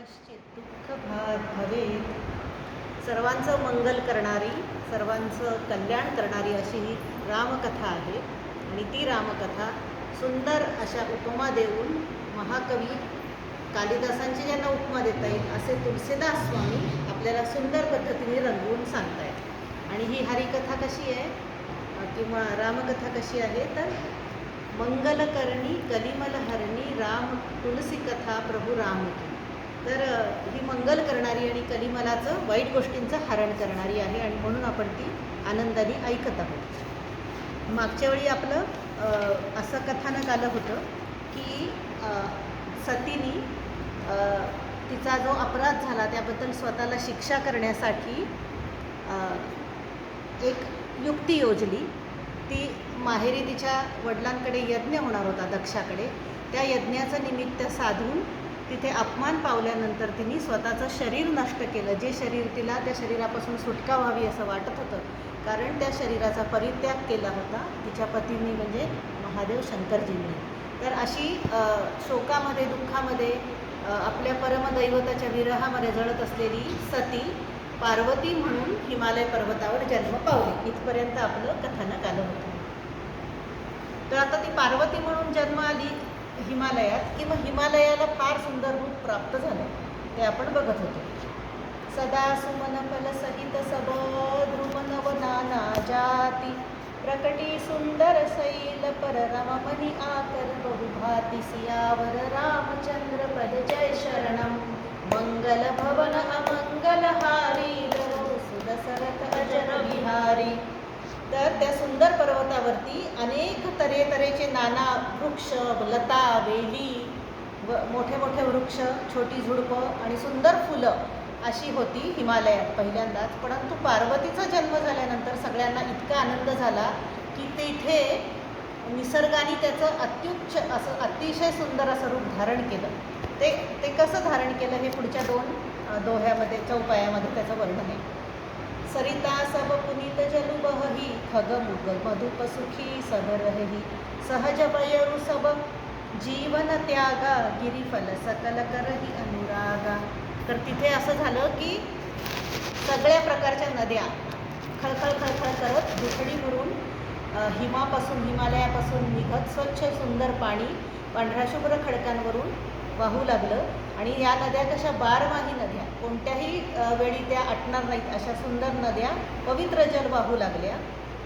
कश्चित दुःख भवेत. सर्वांचं मंगल करणारी, सर्वांचं कल्याण करणारी अशी ही रामकथा आहे. आणि ती रामकथा सुंदर अशा उपमा देऊन महाकवी कालिदासांची ज्यांना उपमा देता येईल असे तुलसीदास स्वामी आपल्याला सुंदर पद्धतीने रंगवून सांगतायत. आणि ही हरिकथा कशी आहे किंवा रामकथा कशी आहे तर मंगलकरणी कलिमल हरणी राम तुलसी कथा प्रभू राम की. तर ही मंगल करणारी आणि कलिमलाचं वाईट गोष्टींचं हरण करणारी आहे आणि म्हणून आपण ती आनंदाने ऐकत आहोत. मागच्या वेळी आपलं असं कथानक आलं होतं की सतीनी तिचा जो अपराध झाला त्याबद्दल स्वतःला शिक्षा करण्यासाठी एक युक्ती योजली. ती माहेरी तिच्या वडिलांकडे यज्ञ होणार होता दक्षाकडे. त्या यज्ञाचं निमित्त साधून तिथे अपमान पावल्यानंतर तिने स्वतःचं शरीर नष्ट केलं. जे शरीर तिला त्या शरीरापासून सुटका व्हावी असं वाटत होतं, कारण त्या शरीराचा परित्याग केला होता तिच्या पतींनी म्हणजे महादेव शंकरजींनी. तर अशी शोकामध्ये दुःखामध्ये आपल्या परमदैवताच्या विरहामध्ये जळत असलेली सती पार्वती म्हणून हिमालय पर्वतावर जन्म पावली. इथपर्यंत आपलं कथानक आलं होतं. तर आता ती पार्वती म्हणून जन्म आली हिमालयात की मग हिमालयाला फार सुंदर रूप प्राप्त झालं ते आपण बघत होतो. सदा सुमन फल सहित सब ध्रुव नव नाना जाती प्रकटी सुंदर सैल पर रममणि आकर बहुभाती सियावर रामचंद्र पद जय शरणम मंगल भवन अमंगल हारी सुदशरथ अजर विहारी. तर त्या सुंदर पर्वतावरती अनेक तऱ्हेचे नाना वृक्ष, लता, वेली व मोठे मोठे वृक्ष, छोटी झुडपं आणि सुंदर फुलं अशी होती हिमालयात पहिल्यांदाच. परंतु पार्वतीचा जन्म झाल्यानंतर सगळ्यांना इतका आनंद झाला की तिथे निसर्गाने त्याचं अतिशय सुंदर असं रूप धारण केलं. ते कसं धारण केलं हे पुढच्या दोह्यामध्ये चौपायामध्ये त्याचं वर्णन आहे. सरिता सब पुनीत जलु बहही खग मुग मधुप सुखी सब रहही सहज वयरु सब जीवन त्यागा गिरिफल सकल करही अनुरागा. तर तिथे असं झालं की सगळ्या प्रकारच्या नद्या खळखळ खळखळ करत दुथडी भरून हिमालयापासून निघत स्वच्छ सुंदर पाणी पांढऱ्या शुभ्र खडकांवरून वाहू लागलं. आणि या नद्या कशा बारमाही नद्या, कोणत्याही वेळी त्या आटणार नाहीत अशा सुंदर नद्या पवित्र जल वाहू लागल्या.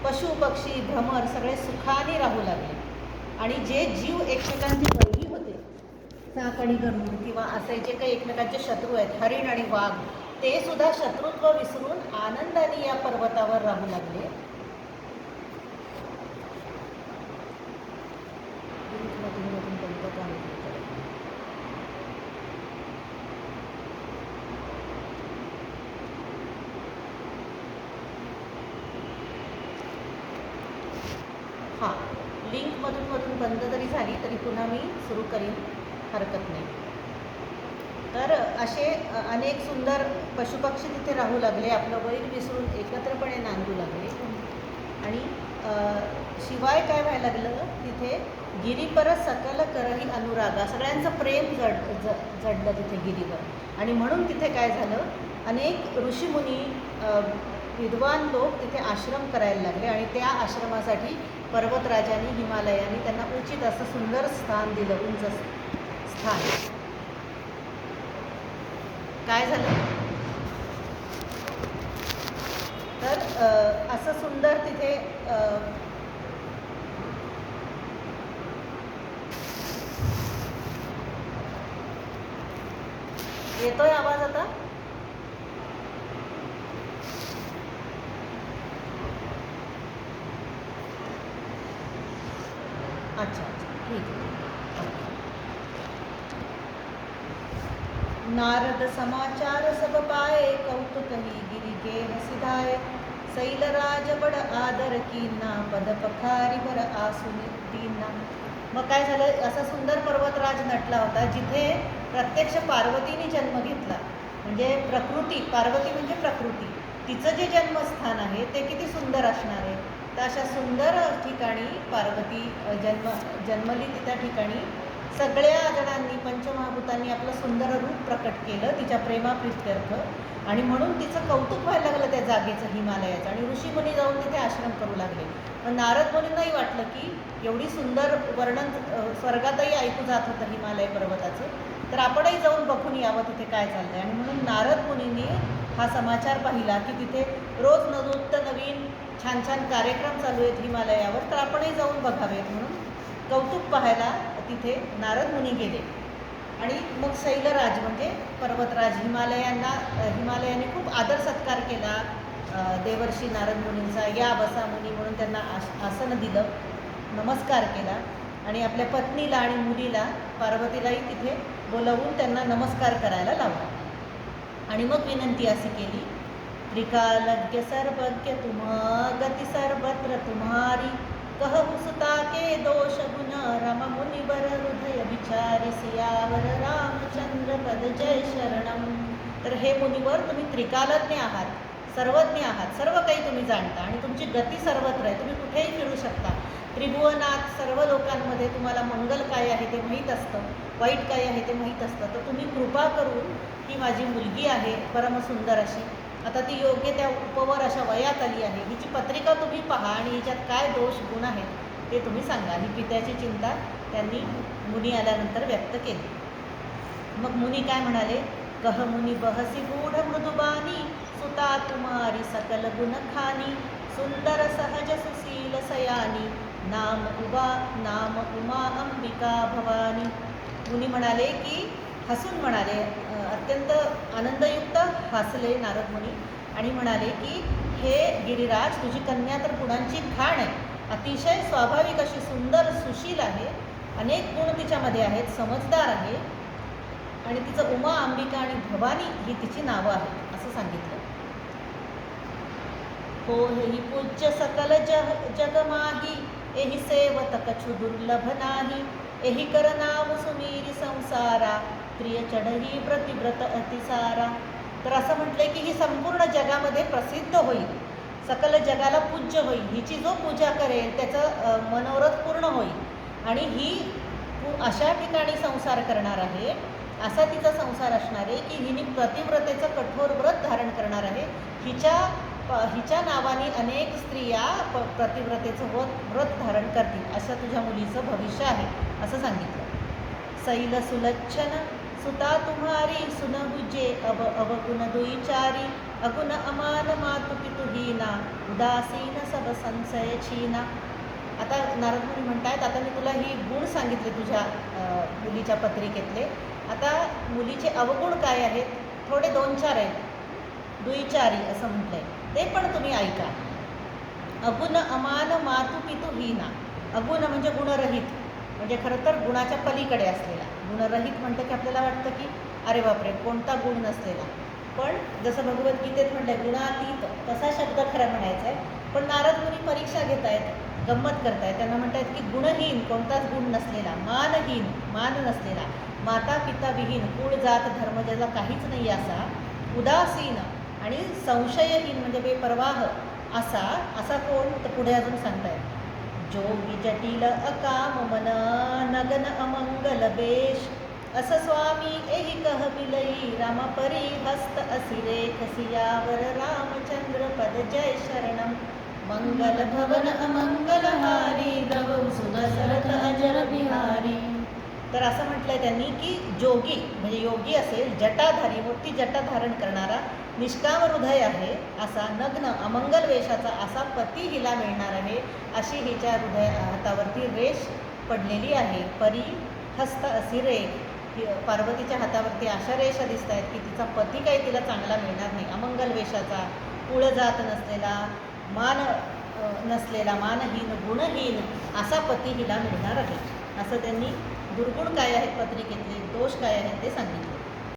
पशु पक्षी भ्रमर सगळे सुखाने राहू लागले. आणि जे जीव एकमेकांचे वैरी होते, साप आणि गरुड किंवा असे जे काही एकमेकांचे शत्रू आहेत हरिण आणि वाघ, ते सुद्धा शत्रुत्व विसरून आनंदाने या पर्वतावर राहू लागले. हां, लिंकमधून बंद जरी झाली तरी पुन्हा मी सुरू करीन, हरकत नाही. तर असे अनेक सुंदर पशुपक्षी तिथे राहू लागले, आपलं वैर विसरून एकत्रपणे नांदू लागले. आणि शिवाय काय व्हायला लागलं तिथे गिरीपर सकल करही अनुरागा, सगळ्यांचं प्रेम जडलं तिथे गिरीवर. आणि म्हणून तिथे काय झालं, अनेक ऋषीमुनी विद्वान लोक तिथे आश्रम करायला लागले. आणि त्या आश्रमासाठी पर्वतराजांनी हिमालयाने त्यांना उचित असं सुंदर स्थान दिलं, उंच स्थान. काय झालं तर असं सुंदर तिथे येतोय आवाज आता? अच्छा, ठीक आहे. नारद समाचार सब पाए कौतुक ही गिरी गेह सिधाए सैलराज बड आदर कीना पद पखारी बर आसुनी दीना. मग काय झालं, असा सुंदर पर्वतराज नटला होता जिथे प्रत्यक्ष पार्वतीने जन्म घेतला. म्हणजे प्रकृती, पार्वती म्हणजे प्रकृती, तिचं जे जन्मस्थान आहे ते किती सुंदर असणार आहे. तर अशा सुंदर ठिकाणी पार्वती जन्मली. त्या ठिकाणी सगळ्या जणांनी पंचमहाभूतांनी आपलं सुंदर रूप प्रकट केलं तिच्या प्रेमाप्रीत्यर्थ, आणि म्हणून तिचं कौतुक व्हायला लागलं त्या जागेचं, हिमालयाचं, आणि ऋषीमुनी जाऊन तिथे आश्रम करू लागले. पण नारद मुनींनाही वाटलं की एवढी सुंदर वर्णन स्वर्गातही ऐकू जात होतं हिमालय पर्वताचं, तर आपणही जाऊन बघून यावं तिथे काय चाललंय. आणि म्हणून नारद मुनींनी हा समाचार पाहिला की तिथे रोज नवीन छान छान कार्यक्रम चालू आहेत हिमालयावर, तर आपणही जाऊन बघावेत. म्हणून कौतुक पाहायला तिथे नारद मुनी गेले. आणि मग शैलराज म्हणजे पर्वतराज हिमालयाने खूप आदर सत्कार केला देवर्षी नारद मुनींचा. या बसा मुनी म्हणून त्यांना आसन दिलं, नमस्कार केला, आणि आपल्या पत्नीला आणि मुलीला पार्वतीलाही तिथे बोलवून त्यांना नमस्कार करायला लावला. आणि मग विनंती अशी केली, त्रिकालज्ञ सर्वज्ञ तुम गती सर्वत्र तुम्हारी, कहु सुता के दोष गुण रम मुनिवर हृदय विचारी, सियावर रामचंद्र पद जय शरणम. तर हे मुनिवर, तुम्ही त्रिकालज्ञ आहात, सर्वज्ञ आहात, सर्व काही तुम्ही जाणता, आणि तुमची गती सर्वत्र आहे, तुम्ही कुठेही फिरू शकता. त्रिभुवनात सर्व लोकांमध्ये तुम्हाला मंगल काय आहे ते माहीत असतं, वाईट काय आहे ते माहीत असतं. तर तुम्ही कृपा करून, ही माझी मुलगी आहे परमसुंदर अशी, आता ती योग्य त्या उपवर अशा वयात आली आहे, हिची पत्रिका तुम्ही पहा आणि हिच्यात काय दोष गुण आहेत ते तुम्ही सांगा. ही पित्याची चिंता त्यांनी मुनी आल्यानंतर व्यक्त केली. मग मुनी काय म्हणाले, कह मुनी बहसी गूढ मृदुबानी, सुता तुम्हारी सकल गुण खानी, सुंदर सहज सुशील सयानी, नाम उमा अंबिका भवानी. मुनी म्हणाले की हसून म्हणाले, अत्यंत आनंदयुक्त हसले नारद मुनी आणि म्हणाले की हे गिरिराज, तुझी कन्या तर गुणांची खाण आहे, अतिशय स्वाभाविक अशी सुंदर सुशील आहे, अनेक गुण तिच्यामध्ये आहेत, समजदार आहे, आणि तिचं उमा अंबिका आणि भवानी ही तिची नावं आहेत असं सांगितलं. हो हेही पूज्य सकल जगमाही, एही सेवत कछु दुर्लभ नाही, एही कर नाव सुमीरी संसारा, प्रिय चढही प्रतिव्रत अतिसारा. तर असं म्हटलंय की ही संपूर्ण जगामध्ये प्रसिद्ध होईल, सकल जगाला पूज्य होईल, हिची जो पूजा करेल त्याचं मनोरथ पूर्ण होईल, आणि ही अशा ठिकाणी संसार करणार आहे, असा तिचा संसार असणार आहे की हिने प्रतिव्रतेचं कठोर व्रत धारण करणार आहे. हिच्या नावाने अनेक स्त्रिया प्रतिव्रतेचं व्रत धारण करतील, असं तुझ्या मुलीचं भविष्य आहे असं सांगितलं. सैल सुलच्छन सुता तुम्हारी, सुनहुजे अवगुण दुईचारी, अगुण अमान मातु पितुहीना, उदासीन सब संशय छीना. आता नारद मुनी म्हणतायत, आता मी तुला ही गुण सांगितले तुझ्या मुलीच्या पत्रिकेतले, आता मुलीचे अवगुण काय आहेत, थोडे 2-4 आहेत, दुईचारी असं म्हटलंय, ते पण तुम्ही ऐका. अगुण अमान मातु पितुहीना, अगुण म्हणजे गुणरहित, म्हणजे खरं तर गुणाच्या पलीकडे असलेला. गुणरहित म्हणतं की आपल्याला वाटतं की अरे बापरे कोणता गुण नसलेला, पण जसं भगवद्गीतेत म्हटलंय गुणातीत, तसा शब्द खरा म्हणायचा आहे. पण नारद मुनी परीक्षा घेत आहेत, गंमत करतायत, त्यांना म्हणतायत की गुणहीन, कोणताच गुण नसलेला, मानहीन, मान नसलेला, माता पिता विहीन, कुळ जात धर्म ज्याला काहीच नाही असा, उदासीन आणि संशयहीन म्हणजे बेपरवाह असा कोण, तर पुढे अजून सांगतायत, जोगी जटिल अकाम मन, नगन अमंगल बेश, अस स्वामी एही कह बिलई, राम परी हस्त असिरेख, सियावर रामचंद्र पद जय शरणम, मंगल भवन अमंगल हारी, द्रवं सुदशरथ अजर बिहारी. तर असं म्हटलंय त्यांनी की जोगी म्हणजे योगी असेल, जटाधारी, मोठी जटा धारण करणारा, निष्काम हृदय आहे असा, नग्न अमंगल वेशाचा असा पती हिला मिळणार आहे, अशी हिच्या हातावरती रेष पडलेली आहे. परी हस्त असी रेख, पार्वतीच्या हातावरती अशा रेषा दिसत आहेत की तिचा पती काही तिला चांगला मिळणार नाही, अमंगल वेशाचा, कुळ जात नसलेला, मान नसलेला, मानहीन, गुणहीन असा पती हिला मिळणार आहे, असं त्यांनी दुर्गुण काय आहेत पत्रिकेतले, दोष काय आहेत ते सांगितले.